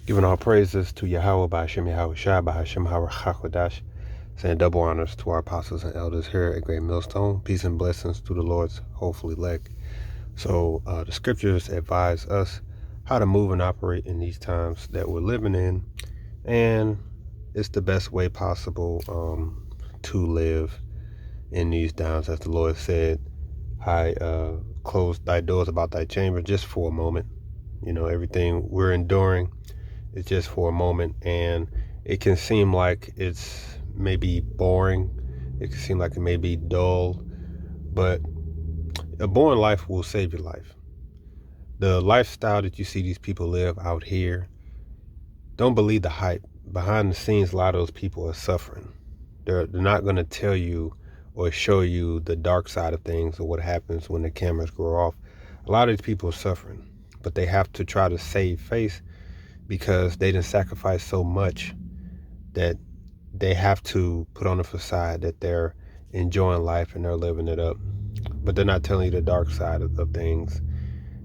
Giving all praises to Yahweh by Hashem Yahweh Shai by Hashem HaRachakodash. Saying double honors to our apostles and elders here at Great Millstone. Peace and blessings to the Lord's hopeful elect. So the scriptures advise us how to move and operate in these times that we're living in. And it's the best way possible to live in these times. As the Lord said, I close thy doors about thy chamber just for a moment. Everything we're enduring is just for a moment, and it can seem like it's maybe boring. It can seem like it may be dull, but a boring life will save your life. The lifestyle that you see these people live out here, don't believe the hype. Behind the scenes, a lot of those people are suffering. They're not going to tell you or show you the dark side of things or what happens when the cameras go off. A lot of these people are suffering, but they have to try to save face because they didn't sacrifice so much that they have to put on a facade that they're enjoying life and they're living it up. But they're not telling you the dark side of things.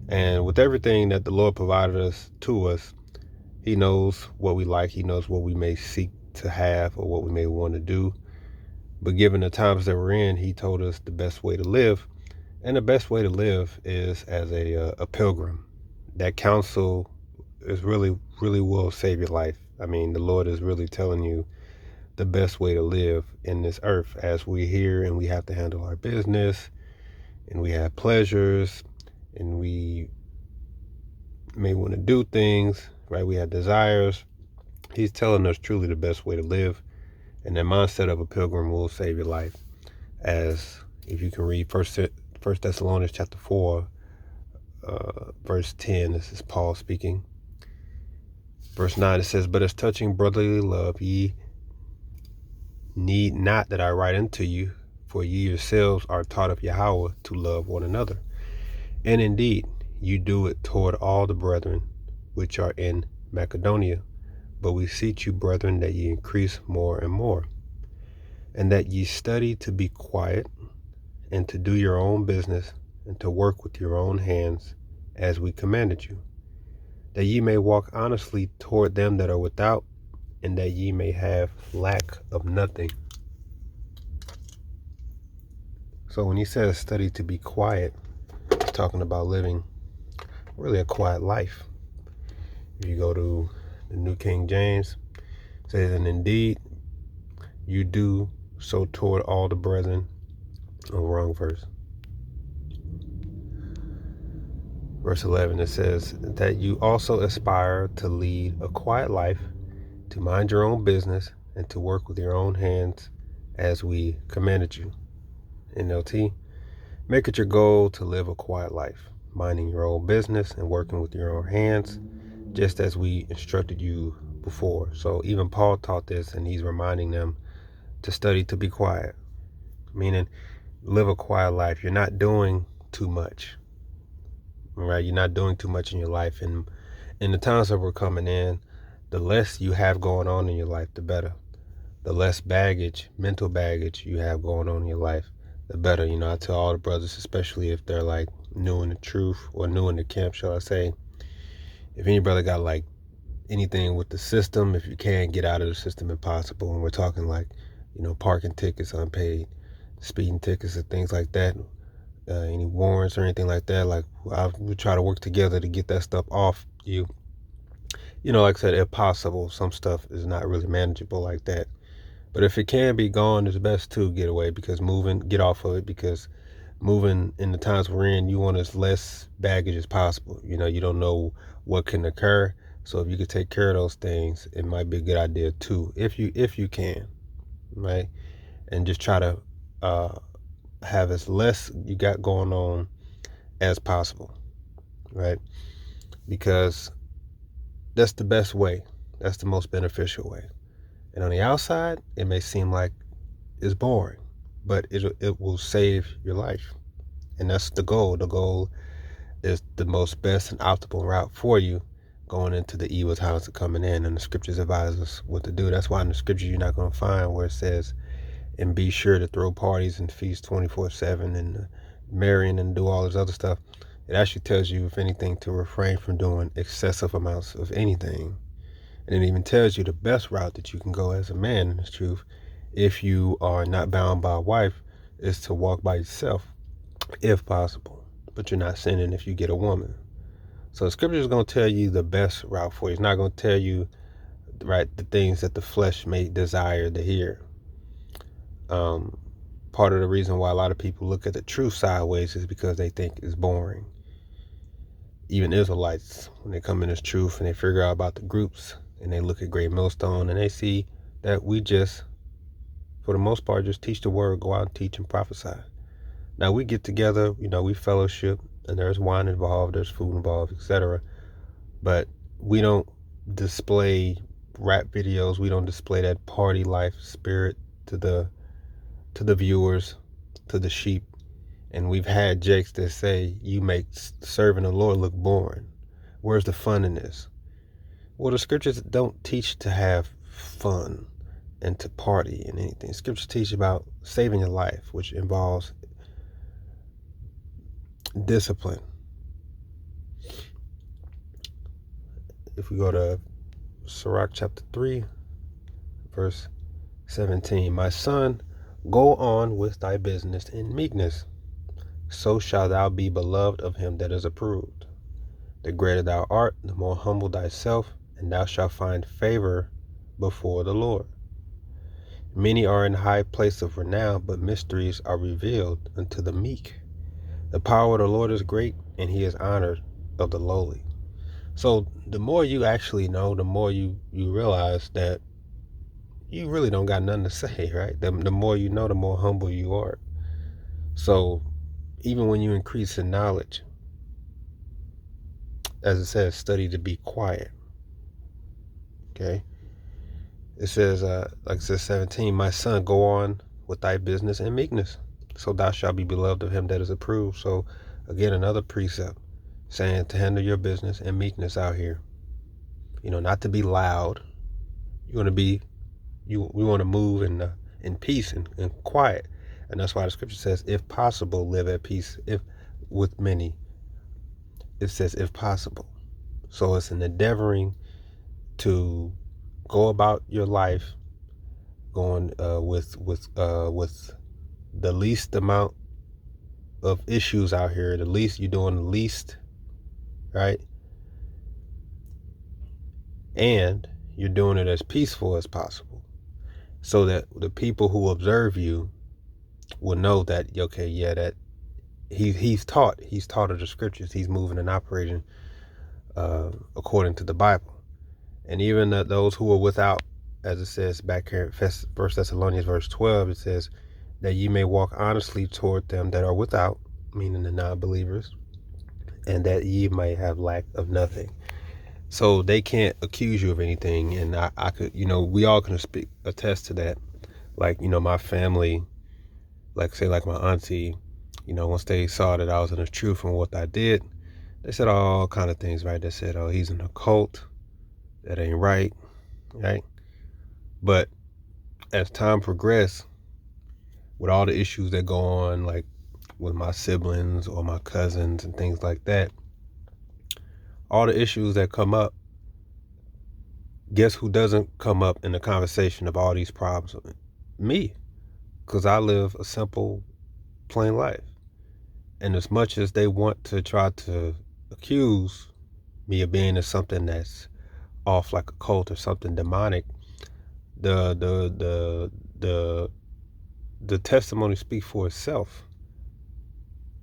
And with everything that the Lord provided us to us, He knows what we like. He knows what we may seek to have or what we may want to do. But given the times that we're in, He told us the best way to live. And the best way to live is as a pilgrim. That counsel is really will save your life. I mean, the Lord is really telling you the best way to live in this earth as we're here and we have to handle our business and we have pleasures and we may want to do things, right? We have desires. He's telling us truly the best way to live, and the mindset of a pilgrim will save your life. As if you can read First Thessalonians chapter 4, verse 10, this is Paul speaking. Verse 9, it says, "But as touching brotherly love, ye need not that I write unto you, for ye yourselves are taught of Yahweh to love one another. And indeed, you do it toward all the brethren which are in Macedonia. But we beseech you, brethren, that ye increase more and more, and that ye study to be quiet, and to do your own business, and to work with your own hands, as we commanded you, that ye may walk honestly toward them that are without, and that ye may have lack of nothing." So when he says study to be quiet, he's talking about living really a quiet life. If you go to the New King James, it says, "And indeed you do so toward all the brethren." Oh, wrong verse. Verse 11, it says, "That you also aspire to lead a quiet life, to mind your own business, and to work with your own hands, as we commanded you." NLT, "Make it your goal to live a quiet life, minding your own business and working with your own hands, just as we instructed you before." So even Paul taught this, and he's reminding them to study to be quiet, meaning live a quiet life. You're not doing too much, right? You're not doing too much in your life. And in the times that we're coming in, the less you have going on in your life, the better. The less baggage, mental baggage you have going on in your life, the better. I tell all the brothers, especially if they're like new in the truth or new in the camp, shall I say, if any brother got like anything with the system, if you can't get out of the system, impossible. And we're talking like, parking tickets unpaid, speeding tickets and things like that, any warrants or anything like that, like we try to work together to get that stuff off you. Like I said, if possible, some stuff is not really manageable like that. But if it can be gone, it's best to get away, because get off of it, because moving in the times we're in, you want as less baggage as possible. You don't know what can occur. So if you could take care of those things, it might be a good idea too, if you can, right? And just try to have as less you got going on as possible, right? Because that's the best way. That's the most beneficial way. And on the outside, it may seem like it's boring, but it will save your life. And that's the goal. The goal is the most best and optimal route for you going into the evil times that are coming in. And the scriptures advise us what to do. That's why in the scriptures you're not going to find where it says, "And be sure to throw parties and feasts 24/7 and marrying and do all this other stuff." It actually tells you, if anything, to refrain from doing excessive amounts of anything. And it even tells you the best route that you can go as a man in this truth, if you are not bound by a wife, is to walk by yourself, if possible. But you're not sinning if you get a woman. So the scripture is going to tell you the best route for you. It's not going to tell you, right, the things that the flesh may desire to hear. Part of the reason why a lot of people look at the truth sideways is because they think it's boring. Even Israelites, when they come in this truth and they figure out about the groups and they look at Great Millstone and they see that we just, for the most part, just teach the word, go out and teach and prophesy. Now we get together, we fellowship, and there's wine involved, there's food involved, etc. But we don't display rap videos. We don't display that party life spirit to the viewers, to the sheep. And we've had jakes that say, you make serving the Lord look boring. Where's the fun in this? Well, the scriptures don't teach to have fun and to party and anything. Scriptures teach about saving your life, which involves discipline. If we go to Sirach chapter 3, verse 17, my son, go on with thy business in meekness, so shalt thou be beloved of him that is approved. The greater thou art, the more humble thyself, and thou shalt find favor before the Lord. Many are in high place of renown, but mysteries are revealed unto the meek. The power of the Lord is great, and he is honored of the lowly. So the more you actually know, the more you realize that you really don't got nothing to say, right? The more you know, the more humble you are. So even when you increase in knowledge, as it says, study to be quiet. Okay? It says, like it says 17, my son, go on with thy business in meekness, so thou shalt be beloved of him that is approved. So again, another precept saying to handle your business in meekness out here. Not to be loud. We want to move in peace and quiet. And that's why the scripture says, if possible, live at peace with many. It says, if possible. So it's an endeavoring to go about your life going with the least amount of issues out here. The least, you're doing the least, right? And you're doing it as peaceful as possible, so that the people who observe you will know that, okay, yeah, that he's taught of the scriptures. He's moving and operating according to the Bible. And even those who are without, as it says back here in 1 Thessalonians verse 12, it says that ye may walk honestly toward them that are without, meaning the non-believers, and that ye may have lack of nothing. So they can't accuse you of anything. And I could, we all can attest to that. Like, my family, like say like my auntie, once they saw that I was in the truth and what I did, they said all kind of things, right? They said, oh, he's in a cult. That ain't right, right? But as time progressed, with all the issues that go on, like with my siblings or my cousins and things like that, all the issues that come up, guess who doesn't come up in the conversation of all these problems? Me, because I live a simple, plain life. And as much as they want to try to accuse me of being in something that's off, like a cult or something demonic, the testimony speaks for itself.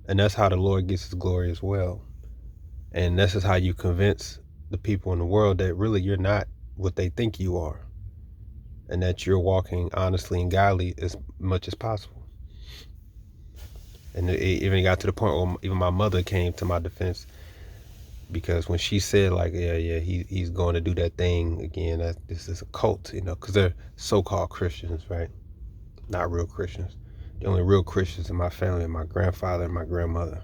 And that's how the Lord gets his glory as well. And this is how you convince the people in the world that really you're not what they think you are, and that you're walking honestly and godly as much as possible. And it even got to the point where even my mother came to my defense, because when she said, like, yeah, he's going to do that thing again, that this is a cult, because they're so-called Christians, right? Not real Christians. The only real Christians in my family are my grandfather and my grandmother.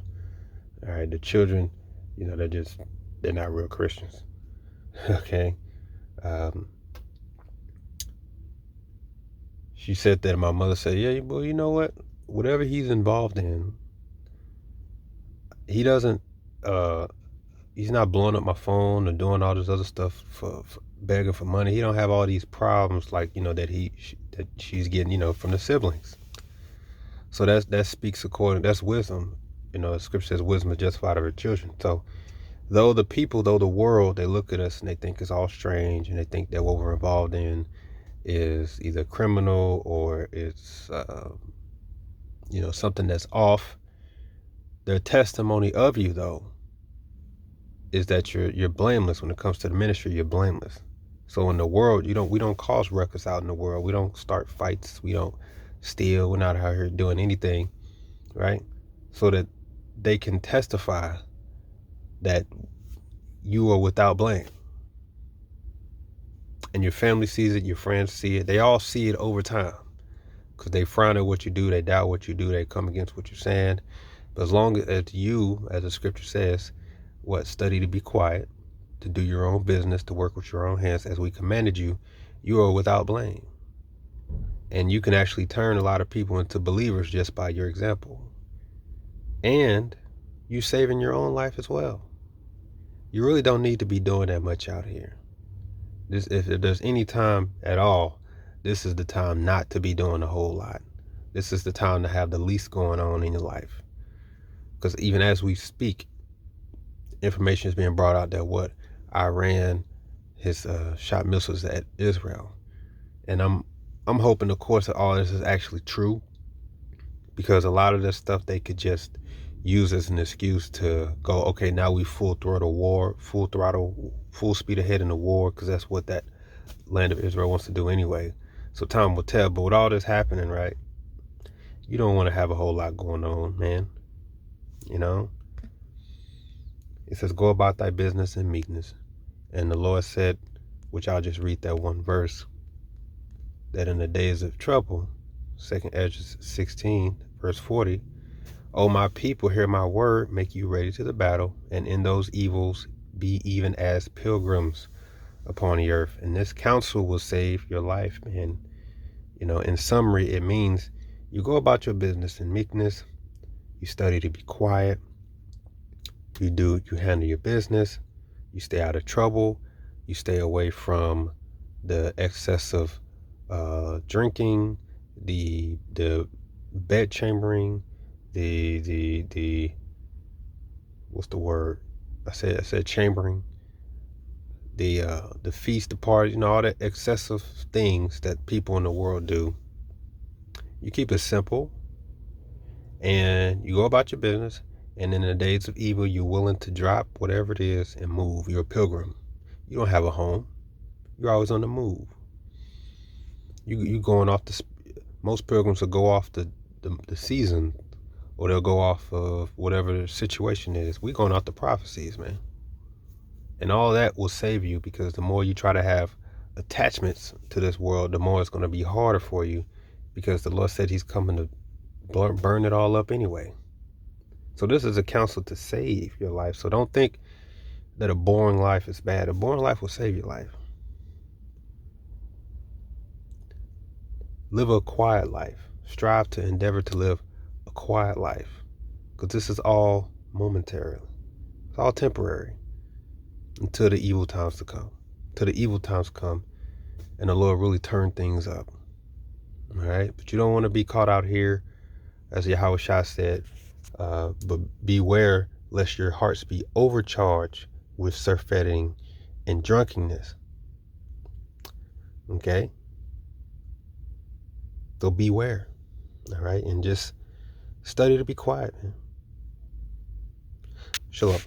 All right, the children, they're not real Christians. Okay. She said that, and my mother said, yeah, well, you know what? Whatever he's involved in, he doesn't he's not blowing up my phone or doing all this other stuff for begging for money. He don't have all these problems like, that she's getting, from the siblings. So that speaks according, that's wisdom. The scripture says wisdom is justified of her children. So though the world, they look at us and they think it's all strange, and they think that what we're involved in is either criminal or it's something that's off. Their testimony of you, though, is that you're blameless. When it comes to the ministry, you're blameless. So in the world, we don't cause ruckus out in the world. We don't start fights. We don't steal. We're not out here doing anything, right? So that they can testify that you are without blame. And your family sees it, your friends see it. They all see it over time, because they frown at what you do, they doubt what you do, they come against what you're saying. But as long as you, as the scripture says, study to be quiet, to do your own business, to work with your own hands as we commanded you, you are without blame. And you can actually turn a lot of people into believers just by your example. And you saving your own life as well. You really don't need to be doing that much out here. If there's any time at all, this is the time not to be doing a whole lot. This is the time to have the least going on in your life. Because even as we speak, information is being brought out that Iran has shot missiles at Israel. And I'm hoping, of course, that all this is actually true, because a lot of this stuff they could just use as an excuse to go, okay, now we full speed ahead in the war, because that's what that land of Israel wants to do anyway. So time will tell. But with all this happening, right, you don't want to have a whole lot going on, man. It says, go about thy business in meekness. And the Lord said, which I'll just read that one verse, that in the days of trouble, 2 Ezra 16, verse 40, O my people, hear my word, make you ready to the battle, and in those evils be even as pilgrims upon the earth. And this counsel will save your life, man. In summary, it means you go about your business in meekness, you study to be quiet, you handle your business, you stay out of trouble, you stay away from the excessive drinking, the bed chambering, the what's the word? I said chambering, the feast, the parties, all that excessive things that people in the world do. You keep it simple, and you go about your business. And in the days of evil, you're willing to drop whatever it is and move. You're a pilgrim. You don't have a home. You're always on the move. You going off most pilgrims will go off the season, or they'll go off of whatever the situation is. We're going off the prophecies, man. And all that will save you, because the more you try to have attachments to this world, the more it's going to be harder for you, because the Lord said he's coming to burn it all up anyway. So this is a counsel to save your life. So don't think that a boring life is bad. A boring life will save your life. Live a quiet life. Strive to endeavor to live a quiet life, because this is all momentary. It's all temporary until the evil times to come. Till the evil times come and the Lord really turn things up. All right? But you don't want to be caught out here, as Yahweh Shah said, but beware lest your hearts be overcharged with surfeiting and drunkenness. Okay? So beware. All right? And just study to be quiet, man. Shalom.